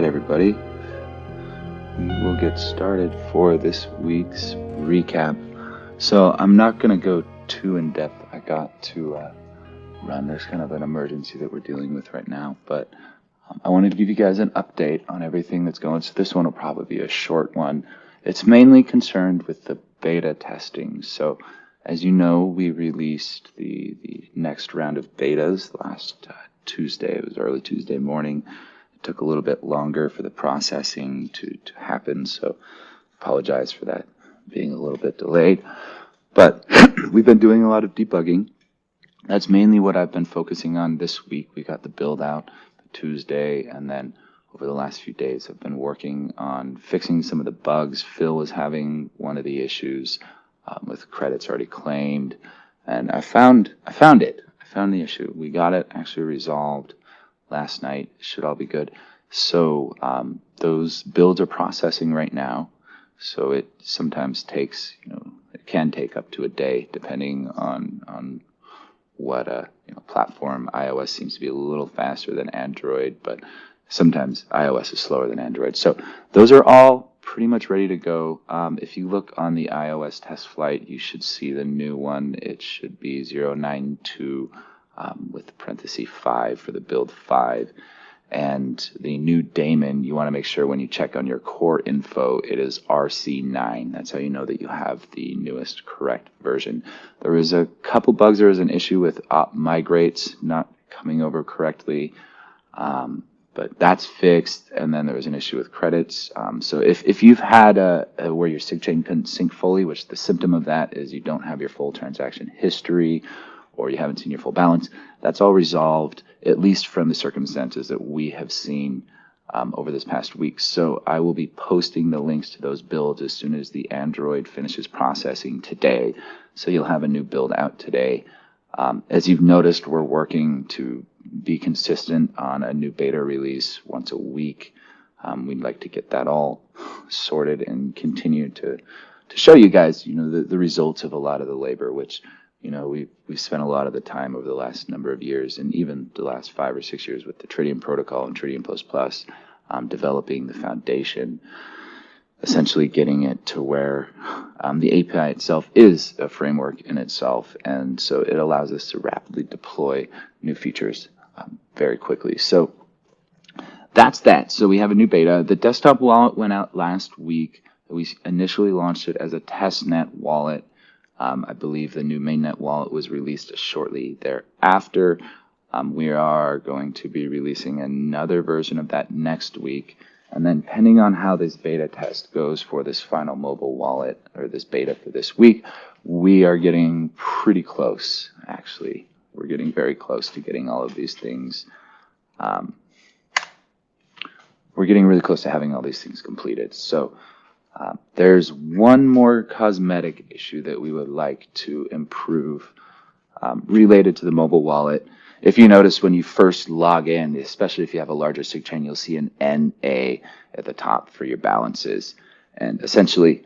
right, everybody. We will get started for this week's recap. So I'm not going to go too in depth. I got to run. There's kind of an emergency that we're dealing with right now, but I wanted to give you guys an update on everything that's going. So this one will probably be a short one. It's mainly concerned with the beta testing. So as you know, we released the next round of betas last Tuesday. It was early Tuesday morning. It took a little bit longer for the processing to happen, so apologize for that being a little bit delayed. But we've been doing a lot of debugging. That's mainly what I've been focusing on this week. We got the build out Tuesday, and then over the last few days I've been working on fixing some of the bugs. Phil was having one of the issues with credits already claimed, and I found it. I found the issue. We got it actually resolved last night. It should all be good. So those builds are processing right now. So it sometimes takes, it can take up to a day depending on what platform. iOS seems to be a little faster than Android, but sometimes iOS is slower than Android. So those are all pretty much ready to go. If you look on the iOS test flight, you should see the new one. It should be 092 with parenthesis 5 for the build 5. And the new daemon, you want to make sure when you check on your core info, it is RC9. That's how you know that you have the newest correct version. There was a couple bugs. There was an issue with migrates not coming over correctly, but that's fixed. And then there was an issue with credits. So if you've had where your sigchain couldn't sync fully, which the symptom of that is you don't have your full transaction history, or you haven't seen your full balance, that's all resolved, at least from the circumstances that we have seen over this past week. So I will be posting the links to those builds as soon as the Android finishes processing today. So you'll have a new build out today. As you've noticed, we're working to be consistent on a new beta release once a week. We'd like to get that all sorted and continue to show you guys, the results of a lot of the labor, which we've spent a lot of the time over the last number of years, and even the last 5 or 6 years with the Tritium protocol and Tritium++, developing the foundation, essentially getting it to where the API itself is a framework in itself, and so it allows us to rapidly deploy new features very quickly. So that's that. So we have a new beta. The desktop wallet went out last week. We initially launched it as a testnet wallet. I believe the new mainnet wallet was released shortly thereafter. We are going to be releasing another version of that next week. And then depending on how this beta test goes for this final mobile wallet, or this beta for this week, we are getting pretty close, actually. We're getting very close to getting all of these things. We're getting really close to having all these things completed. So there's one more cosmetic issue that we would like to improve related to the mobile wallet. If you notice when you first log in, especially if you have a larger sigchain, you'll see an NA at the top for your balances. And essentially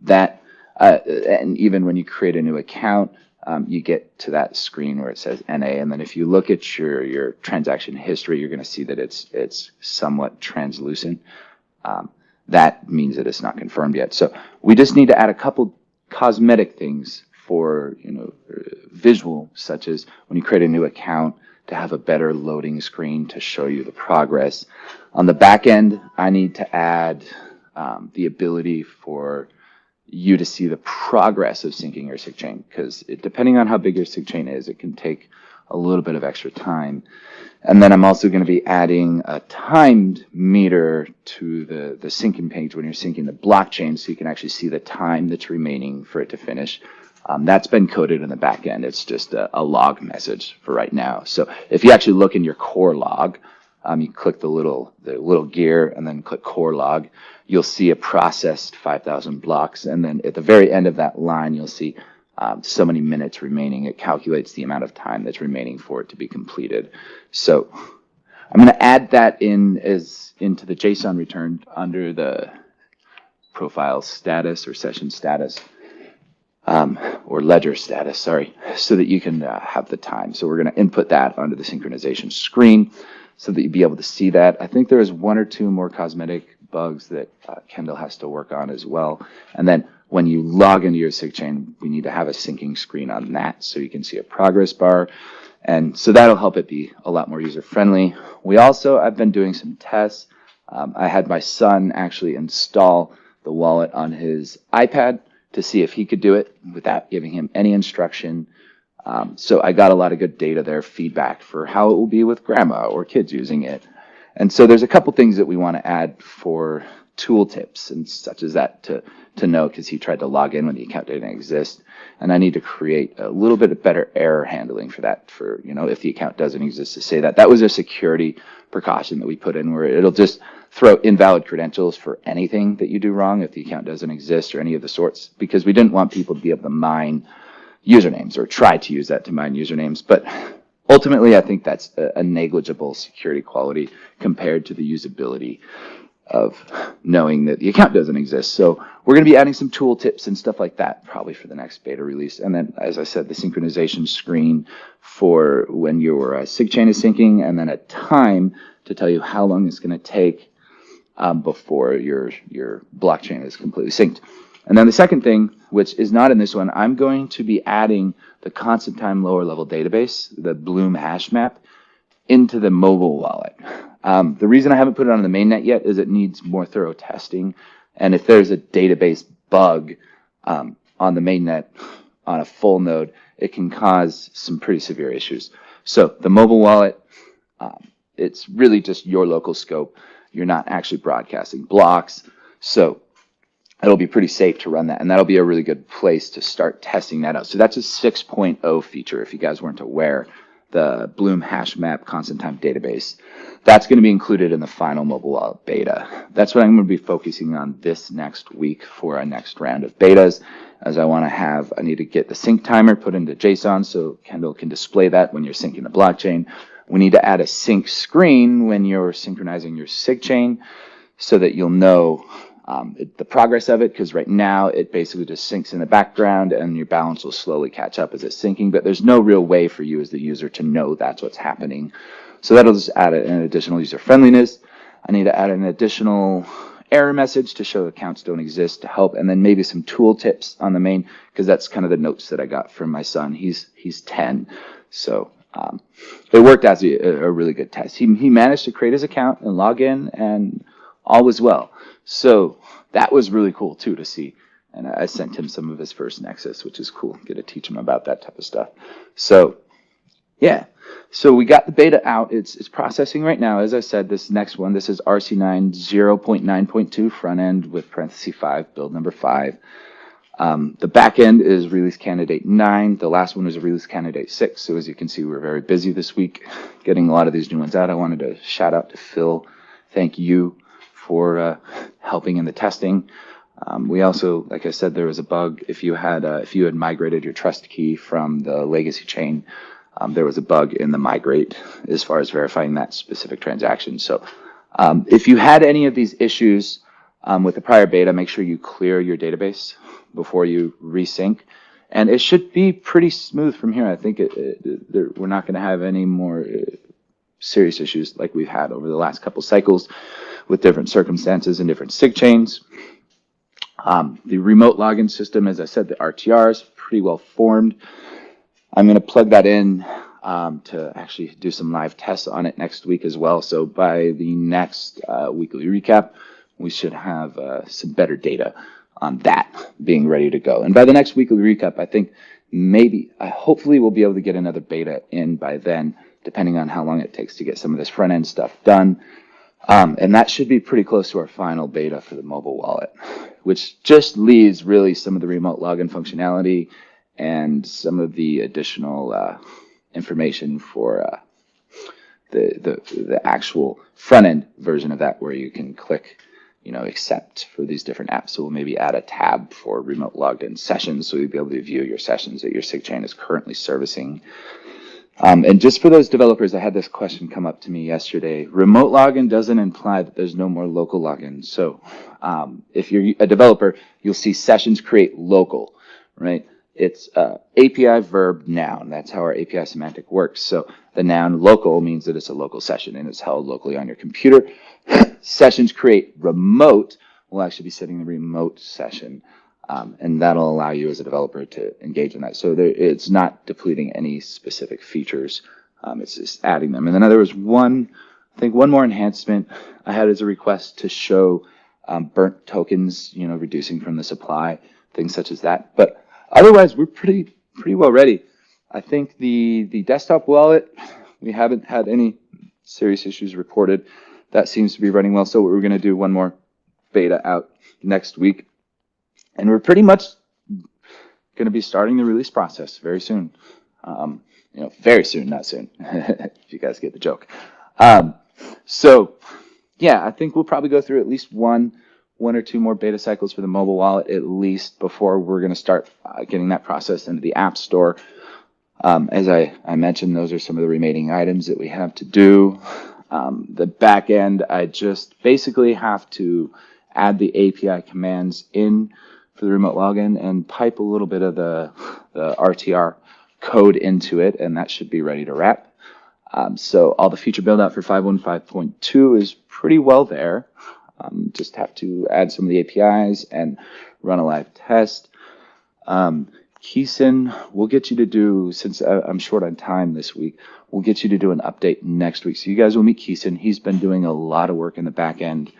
that, and even when you create a new account, you get to that screen where it says NA. And then if you look at your transaction history, you're going to see that it's somewhat translucent. That means that it's not confirmed yet. So we just need to add a couple cosmetic things for visual, such as when you create a new account, to have a better loading screen to show you the progress. On the back end, I need to add the ability for you to see the progress of syncing your sigchain, because depending on how big your sigchain is, it can take a little bit of extra time. And then I'm also going to be adding a timed meter to the syncing page when you're syncing the blockchain, so you can actually see the time that's remaining for it to finish. That's been coded in the back end. It's just a log message for right now. So if you actually look in your core log, you click the little gear and then click core log, you'll see a processed 5,000 blocks. And then at the very end of that line, you'll see so many minutes remaining. It calculates the amount of time that's remaining for it to be completed. So I'm going to add that into the JSON returned under the profile status or session status, or ledger status, sorry, so that you can have the time. So we're going to input that onto the synchronization screen. so that you'd be able to see that. I think there is one or two more cosmetic bugs that Kendall has to work on as well. And then when you log into your SigChain, we need to have a syncing screen on that so you can see a progress bar. And so that'll help it be a lot more user-friendly. I've been doing some tests. I had my son actually install the wallet on his iPad to see if he could do it without giving him any instruction. So I got a lot of good data there, feedback for how it will be with grandma or kids using it. And so there's a couple things that we want to add for tool tips and such as that to know, because he tried to log in when the account didn't exist. And I need to create a little bit of better error handling for that, for, if the account doesn't exist, to say that. That was a security precaution that we put in, where it'll just throw invalid credentials for anything that you do wrong if the account doesn't exist or any of the sorts, because we didn't want people to be able to mine usernames or try to use that to mine usernames. But ultimately, I think that's a negligible security quality compared to the usability of knowing that the account doesn't exist. So we're going to be adding some tool tips and stuff like that probably for the next beta release. And then, as I said, the synchronization screen for when your SigChain is syncing, and then a time to tell you how long it's going to take before your blockchain is completely synced. And then the second thing, which is not in this one, I'm going to be adding the constant time lower level database, the Bloom hash map, into the mobile wallet. The reason I haven't put it on the mainnet yet is it needs more thorough testing. And if there's a database bug on the mainnet on a full node, it can cause some pretty severe issues. So the mobile wallet, it's really just your local scope. You're not actually broadcasting blocks. So it'll be pretty safe to run that. And that'll be a really good place to start testing that out. So that's a 6.0 feature, if you guys weren't aware. The Bloom hash map constant time database. That's going to be included in the final mobile wallet beta. That's what I'm going to be focusing on this next week for our next round of betas, as I need to get the sync timer put into JSON so Kendall can display that when you're syncing the blockchain. We need to add a sync screen when you're synchronizing your SigChain so that you'll know the progress of it, because right now it basically just syncs in the background and your balance will slowly catch up as it's syncing, but there's no real way for you as the user to know that's what's happening. So that'll just add an additional user friendliness. I need to add an additional error message to show accounts don't exist to help, and then maybe some tool tips on the main, because that's kind of the notes that I got from my son. He's 10, so it worked as a really good test. He managed to create his account and log in, and all was well. So that was really cool too to see. And I sent him some of his first Nexus, which is cool. Get to teach him about that type of stuff. So yeah, so we got the beta out. It's processing right now. As I said, this next one, this is RC9 0.9.2 front end with parenthesis 5, build number 5. The back end is release candidate 9. The last one was release candidate 6. So as you can see, we're very busy this week getting a lot of these new ones out. I wanted to shout out to Phil. Thank you for helping in the testing. We also, like I said, there was a bug. If you had migrated your trust key from the legacy chain, there was a bug in the migrate as far as verifying that specific transaction. So if you had any of these issues with the prior beta, make sure you clear your database before you resync. And it should be pretty smooth from here. I think we're not going to have any more serious issues like we've had over the last couple cycles with different circumstances and different sig chains. The remote login system, as I said, the RTR is pretty well formed. I'm going to plug that in to actually do some live tests on it next week as well. So by the next weekly recap, we should have some better data on that being ready to go. And by the next weekly recap, I think hopefully we'll be able to get another beta in by then, depending on how long it takes to get some of this front end stuff done. And that should be pretty close to our final beta for the mobile wallet, which just leaves really some of the remote login functionality and some of the additional information for the actual front end version of that, where you can click, accept for these different apps. So we'll maybe add a tab for remote logged in sessions, so you'll be able to view your sessions that your SigChain is currently servicing. And just for those developers, I had this question come up to me yesterday. Remote login doesn't imply that there's no more local login. So if you're a developer, you'll see sessions create local, right? it's API verb noun. That's how our API semantic works. So the noun local means that it's a local session and it's held locally on your computer. Sessions create remote. We'll actually be setting the remote session. And that'll allow you as a developer to engage in that. So it's not depleting any specific features. It's just adding them. And then there was I think one more enhancement I had as a request to show burnt tokens, reducing from the supply, things such as that. But otherwise, we're pretty well ready. I think the desktop wallet, we haven't had any serious issues reported. That seems to be running well. So we're going to do one more beta out next week. And we're pretty much going to be starting the release process very soon. Very soon, not soon, if you guys get the joke. So, yeah, I think we'll probably go through at least one or two more beta cycles for the mobile wallet, at least, before we're going to start getting that process into the App Store. As I mentioned, those are some of the remaining items that we have to do. The back end, I just basically have to add the API commands in for the remote login and pipe a little bit of the RTR code into it, and that should be ready to wrap. So all the feature build out for 5.1.5.2 is pretty well there. Just have to add some of the APIs and run a live test. Keeson, we'll get you to do, since I'm short on time this week, we'll get you to do an update next week. So you guys will meet Keeson. He's been doing a lot of work in the back end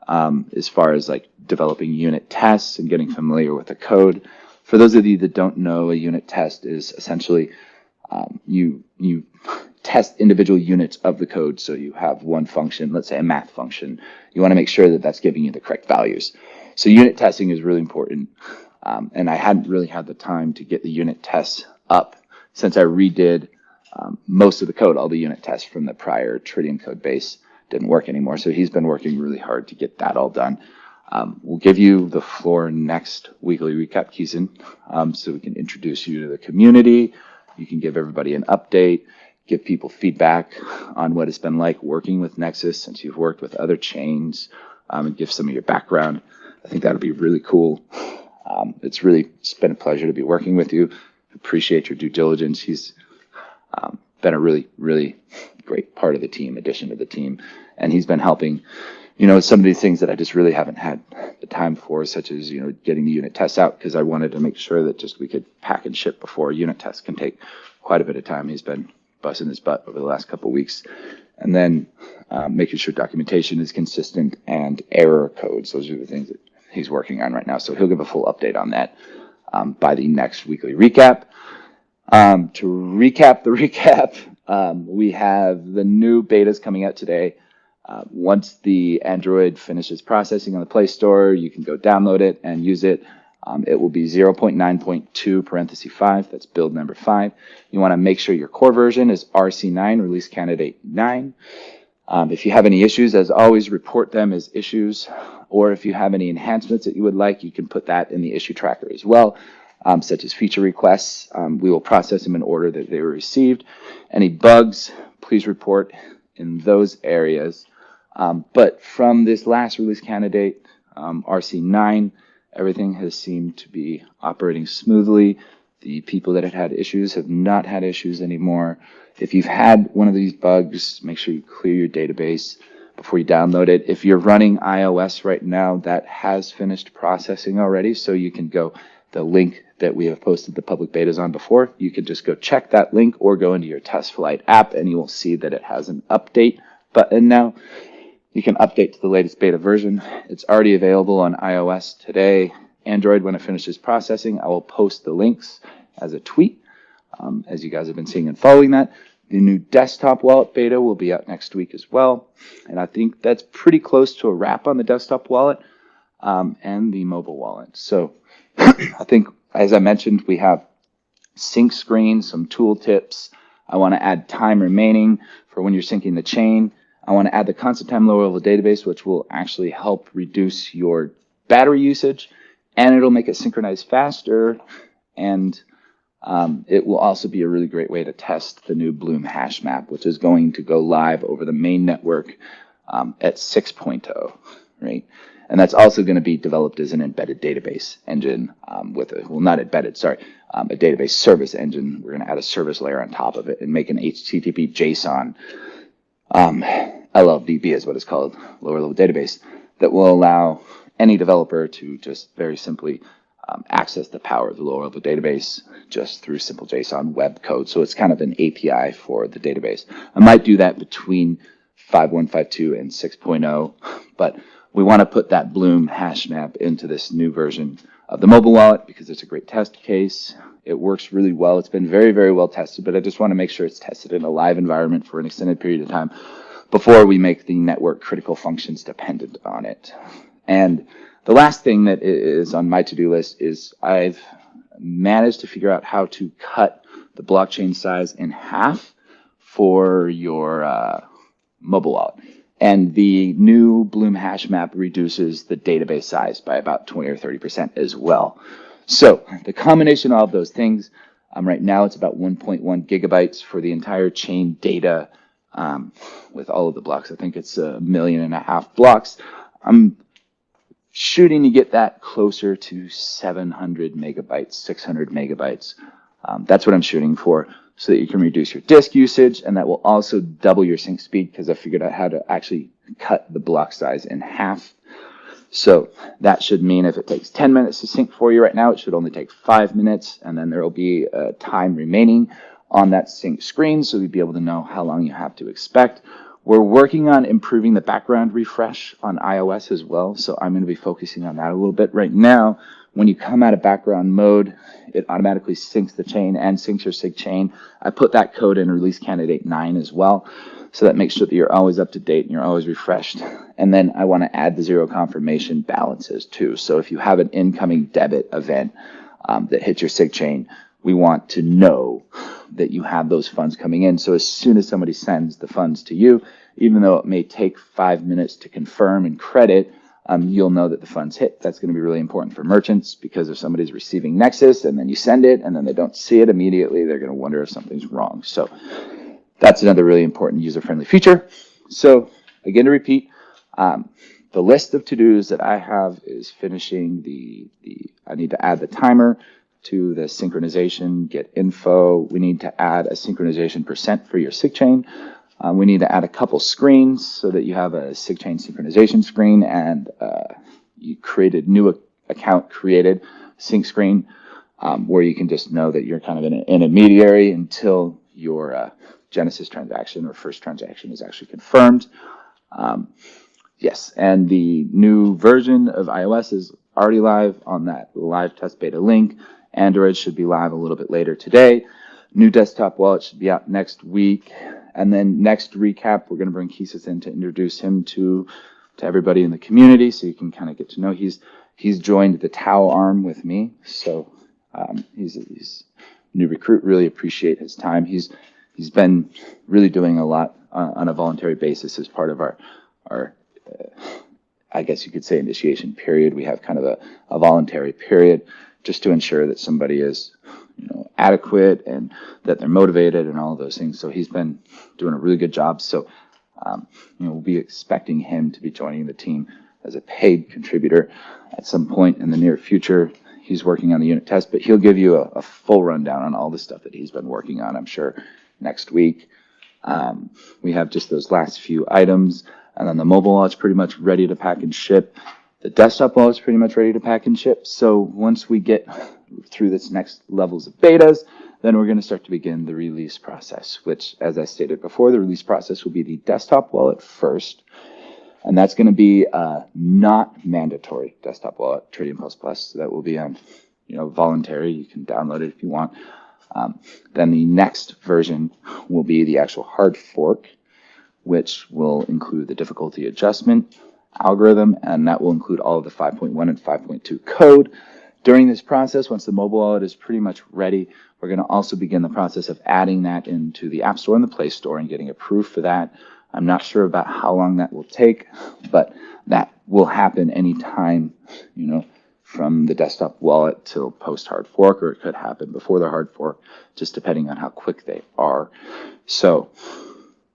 as far as like developing unit tests and getting familiar with the code. For those of you that don't know, a unit test is essentially you test individual units of the code. So you have one function, let's say a math function. You want to make sure that that's giving you the correct values. So unit testing is really important. And I hadn't really had the time to get the unit tests up since I redid most of the code. All the unit tests from the prior Tritium code base didn't work anymore. So he's been working really hard to get that all done. We'll give you the floor next weekly recap, Keeson, so we can introduce you to the community. You can give everybody an update, give people feedback on what it's been like working with Nexus since you've worked with other chains, and give some of your background. I think that'll be really cool. It's been a pleasure to be working with you. Appreciate your due diligence. He's been a really, really great part of the team, addition to the team. And he's been helping, some of these things that I just really haven't had the time for, such as, getting the unit tests out, because I wanted to make sure that just we could pack and ship before. Unit tests can take quite a bit of time. He's been busting his butt over the last couple of weeks. And then making sure documentation is consistent and error codes. Those are the things that he's working on right now. So he'll give a full update on that by the next weekly recap. To recap the recap, we have the new betas coming out today. Once the Android finishes processing on the Play Store, you can go download it and use it. It will be 0.9.2 (5). That's build number 5. You want to make sure your core version is RC9, release candidate 9. If you have any issues, as always, report them as issues. Or if you have any enhancements that you would like, you can put that in the issue tracker as well, such as feature requests. We will process them in order that they were received. Any bugs, please report in those areas. But from this last release candidate, RC9, everything has seemed to be operating smoothly. The people that had issues have not had issues anymore. If you've had one of these bugs, make sure you clear your database before you download it. If you're running iOS right now, that has finished processing already, so you can go the link that we have posted the public betas on before. You can just go check that link or go into your Test Flight app and you will see that it has an update button now. You can update to the latest beta version. It's already available on iOS today. Android, when it finishes processing, I will post the links as a tweet, as you guys have been seeing and following that. The new desktop wallet beta will be out next week as well. And I think that's pretty close to a wrap on the desktop wallet and the mobile wallet. So I think, as I mentioned, we have sync screens, some tool tips. I want to add time remaining for when you're syncing the chain. I want to add the constant time low level database, which will actually help reduce your battery usage, and it'll make it synchronize faster. And it will also be a really great way to test the new Bloom hash map, which is going to go live over the main network at 6.0. right? And that's also going to be developed as an embedded database engine not embedded, sorry, a database service engine. We're going to add a service layer on top of it and make an HTTP JSON LLDB is what it's called, lower level database, that will allow any developer to just very simply access the power of the lower level database just through simple JSON web code. So it's kind of an API for the database. I might do that between 5.1.5.2 and 6.0, but we want to put that Bloom hash map into this new version of the mobile wallet because it's a great test case. It works really well. It's been very, very well tested, but I just want to make sure it's tested in a live environment for an extended period of time before we make the network critical functions dependent on it. And the last thing that is on my to-do list is I've managed to figure out how to cut the blockchain size in half for your mobile wallet. And the new Bloom hash map reduces the database size by about 20 or 30% as well. So the combination of all of those things, right now it's about 1.1 gigabytes for the entire chain data with all of the blocks. I think it's 1.5 million blocks. I'm shooting to get that closer to 700 megabytes, 600 megabytes. That's what I'm shooting for, so that you can reduce your disk usage, and that will also double your sync speed because I figured out how to actually cut the block size in half. So that should mean if it takes 10 minutes to sync for you right now, it should only take 5 minutes, and then there will be time remaining on that sync screen, so you'll be able to know how long you have to expect. We're working on improving the background refresh on iOS as well, so I'm going to be focusing on that a little bit. Right now, when you come out of background mode, it automatically syncs the chain and syncs your sig chain. I put that code in release candidate 9 as well, so that makes sure that you're always up to date and you're always refreshed. And then I want to add the zero confirmation balances too. So if you have an incoming debit event that hits your sig chain, we want to know that you have those funds coming in. So as soon as somebody sends the funds to you, even though it may take 5 minutes to confirm and credit, you'll know that the funds hit. That's going to be really important for merchants, because if somebody's receiving Nexus and then you send it and then they don't see it immediately, they're going to wonder if something's wrong. So that's another really important user-friendly feature. So again, to repeat, the list of to-dos that I have is finishing I need to add the timer to the synchronization, get info. We need to add a synchronization percent for your sig chain. We need to add a couple screens so that you have a sig chain synchronization screen, and you created new account created sync screen where you can just know that you're kind of an intermediary until your Genesis transaction or first transaction is actually confirmed. Yes, and the new version of iOS is already live on that live test beta link. Android should be live a little bit later today. New desktop wallet should be out next week. And then next recap, we're going to bring Keesis in to introduce him to everybody in the community, so you can kind of get to know. He's joined the Tau arm with me, so he's a new recruit. Really appreciate his time. He's been really doing a lot on a voluntary basis as part of our I guess you could say, initiation period. We have kind of a voluntary period just to ensure that somebody is adequate and that they're motivated and all of those things. So he's been doing a really good job. So we'll be expecting him to be joining the team as a paid contributor at some point in the near future. He's working on the unit test, but he'll give you a full rundown on all the stuff that he's been working on, I'm sure, next week. We have just those last few items, and then the mobile wallet's pretty much ready to pack and ship. The desktop wallet's pretty much ready to pack and ship. So once we get through this next levels of betas, then we're going to start to begin the release process, which, as I stated before, the release process will be the desktop wallet first. And that's going to be not mandatory desktop wallet, Tritium Plus Plus. So that will be on, voluntary. You can download it if you want. Then the next version will be the actual hard fork, which will include the difficulty adjustment algorithm, and that will include all of the 5.1 and 5.2 code. During this process, once the mobile wallet is pretty much ready, we're going to also begin the process of adding that into the App Store and the Play Store and getting approved for that. I'm not sure about how long that will take, but that will happen anytime, from the desktop wallet till post hard fork, or it could happen before the hard fork, just depending on how quick they are. So,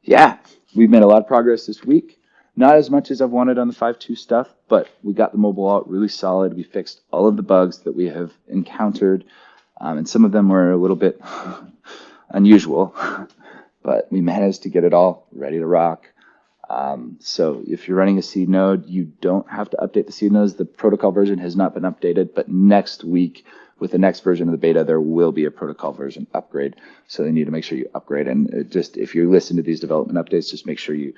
yeah, we've made a lot of progress this week. Not as much as I've wanted on the 5.2 stuff, but we got the mobile wallet really solid. We fixed all of the bugs that we have encountered, and some of them were a little bit unusual, but we managed to get it all ready to rock. So if you're running a seed node, you don't have to update the seed nodes. The protocol version has not been updated, but next week with the next version of the beta, there will be a protocol version upgrade. So you need to make sure you upgrade. And just if you listen to these development updates, just make sure you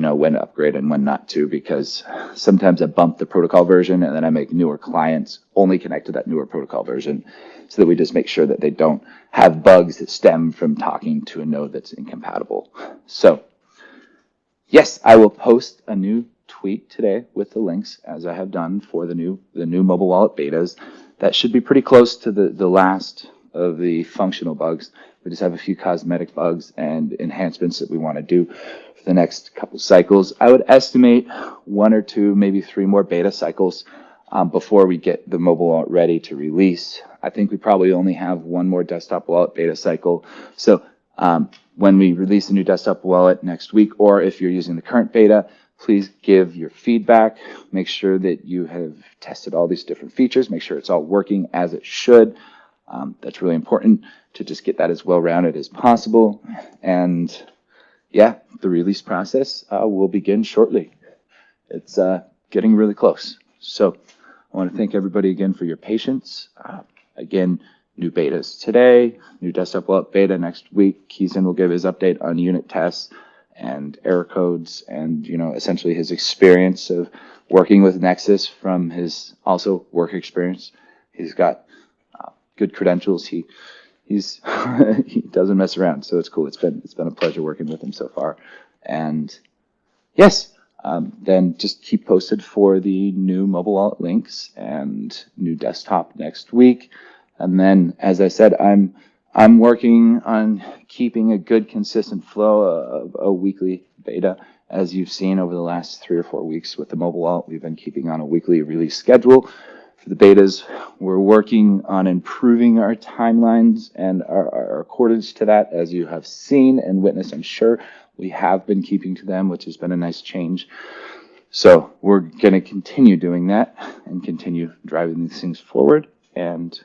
know when to upgrade and when not to, because sometimes I bump the protocol version and then I make newer clients only connect to that newer protocol version, so that we just make sure that they don't have bugs that stem from talking to a node that's incompatible. So yes, I will post a new tweet today with the links, as I have done for the new mobile wallet betas. That should be pretty close to the last of the functional bugs. We just have a few cosmetic bugs and enhancements that we want to do for the next couple cycles. I would estimate 1 or 2, maybe 3 more beta cycles before we get the mobile wallet ready to release. I think we probably only have 1 more desktop wallet beta cycle. So when we release the new desktop wallet next week, or if you're using the current beta, please give your feedback. Make sure that you have tested all these different features. Make sure it's all working as it should. That's really important to just get that as well-rounded as possible. And yeah, the release process will begin shortly. It's getting really close. So I want to thank everybody again for your patience. Again, new betas today, new desktop wallet beta next week. Keeson will give his update on unit tests and error codes and, essentially his experience of working with Nexus from his also work experience. He's got good credentials. He's he doesn't mess around, so it's cool. It's been a pleasure working with him so far. And yes, then just keep posted for the new mobile wallet links and new desktop next week. And then, as I said, I'm working on keeping a good, consistent flow of a weekly beta. As you've seen over the last 3 or 4 weeks with the mobile wallet, we've been keeping on a weekly release schedule. For the betas, we're working on improving our timelines and our accordance to that, as you have seen and witnessed. I'm sure we have been keeping to them, which has been a nice change. So we're going to continue doing that and continue driving these things forward. And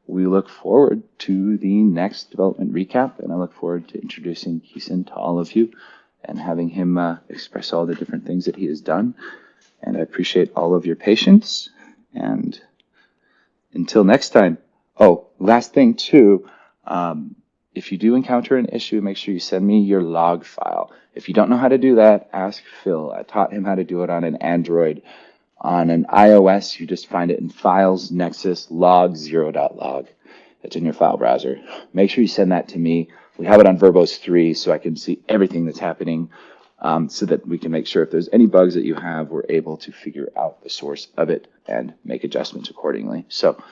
we look forward to the next development recap, and I look forward to introducing Keeson to all of you and having him express all the different things that he has done. And I appreciate all of your patience. And until next time. Oh, last thing too, if you do encounter an issue, make sure you send me your log file. If you don't know how to do that, ask Phil. I taught him how to do it on an Android. On an iOS, you just find it in Files, Nexus, log 0.log. It's in your file browser. Make sure you send that to me. We have it on Verbose 3, so I can see everything that's happening, so that we can make sure if there's any bugs that you have, we're able to figure out the source of it and make adjustments accordingly. So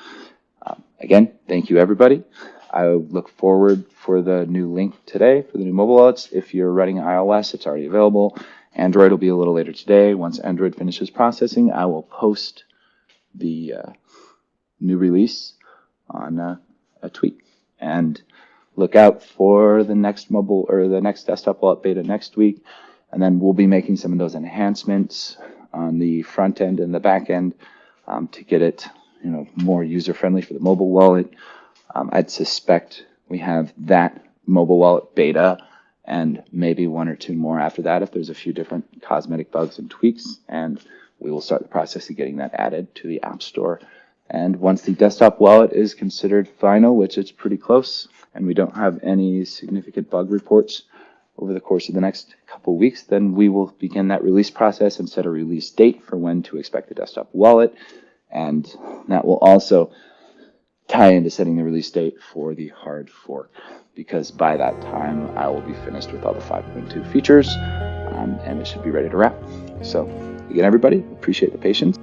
again, thank you, everybody. I look forward for the new link today for the new mobile wallets. If you're running iOS, it's already available. Android will be a little later today. Once Android finishes processing, I will post the new release on a tweet. And look out for the next mobile or the next desktop wallet beta next week. And then we'll be making some of those enhancements on the front end and the back end to get it, more user-friendly for the mobile wallet. I'd suspect we have that mobile wallet beta and maybe 1 or 2 more after that if there's a few different cosmetic bugs and tweaks, and we will start the process of getting that added to the App Store. And once the desktop wallet is considered final, which it's pretty close, and we don't have any significant bug reports over the course of the next couple weeks, then we will begin that release process and set a release date for when to expect the desktop wallet. And that will also tie into setting the release date for the hard fork, because by that time I will be finished with all the 5.2 features, and it should be ready to wrap. So again, everybody, appreciate the patience.